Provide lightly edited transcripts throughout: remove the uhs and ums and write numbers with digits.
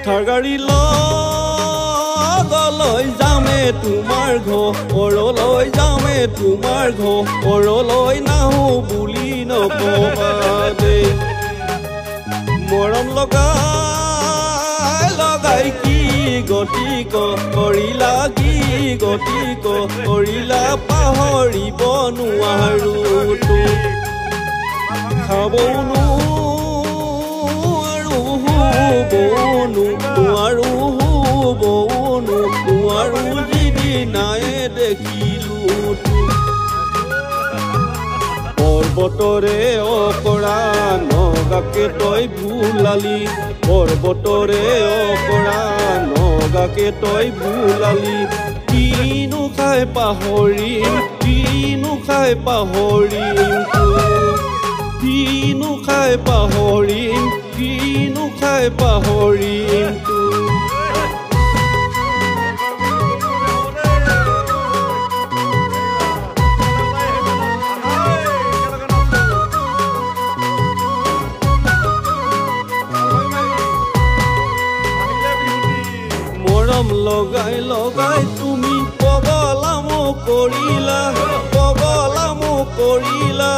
থাৰগাড়ী লগলৈ যামে তোমাৰ ঘৰলৈ যামে তোমাৰ ঘৰলৈ নাহো বুলি নকবা দে মৰম লগাই কি গতি কৰিলা কি গতি কৰিলা পাহৰিব নোৱাৰো তোক খাবনো নোৱাৰো যিদিনাই দেখিলো পৰ্বতৰে অকৰা নগাকে তই ভুলালি পৰ্বতৰে অকৰা নগাকে তই ভুলালি কিনো খাই পাহৰিম কিনো খাই পাহৰিম কিনো খাই পাহৰিম কিনো খাই পাহৰিম মৰম লগাই তুমি পগলাম কৰিলা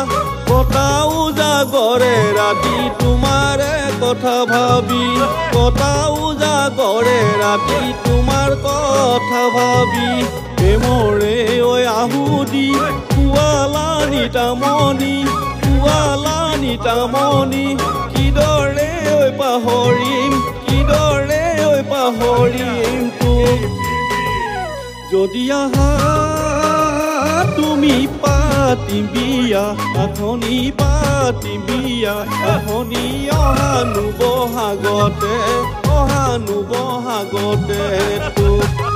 কটাও জাগৰে ৰাতি তোমাৰে কথা ভাবি কটাও জাগৰে ৰাতি তোমাৰ কথা ভাবি প্ৰেমৰে ঐ আহুদি পুৱালা নিতামনি কিদৰে ঐ পাহৰিম কিদৰে ঐ পাহৰিম তোক যদি আহা তুমি পাতিম বিয়া আখনি পাতিম বিয়া আখনি অহানো বহাগতে তোক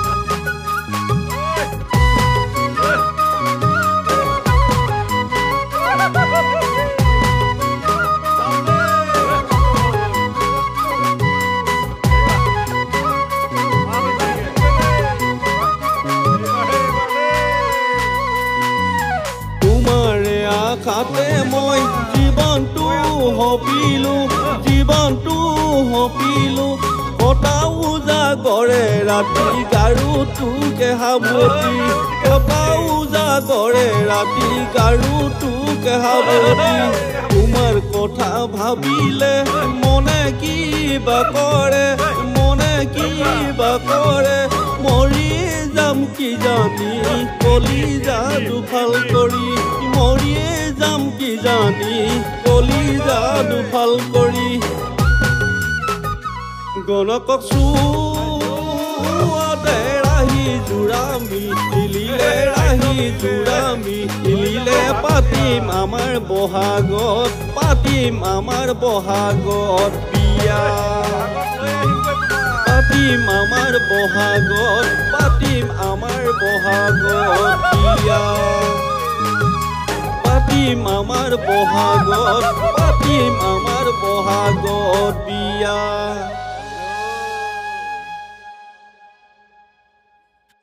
আশাতে মই জীৱনটো সপিলো কটাও জাগৰে ৰাতি গাৰুটোকে সাৱটি কটাও জাগৰে ৰাতি গাৰুটোকে সাৱটি তোমাৰ কথা ভাবিলে মনে কিবা কৰে মৰি যাম কিজানি কলিজা দুফাল কৰি মৰিয়ে যাম কিজানি কলিজা দুফাল কৰি গণকক চুৱাতে ৰাহি জোৰামি হিলিলে পাতিম আমাৰ বহাগত বিয়া পাতিম আমাৰ বহাগত বিয়া পাতিম আমাৰ বহাগত বিয়া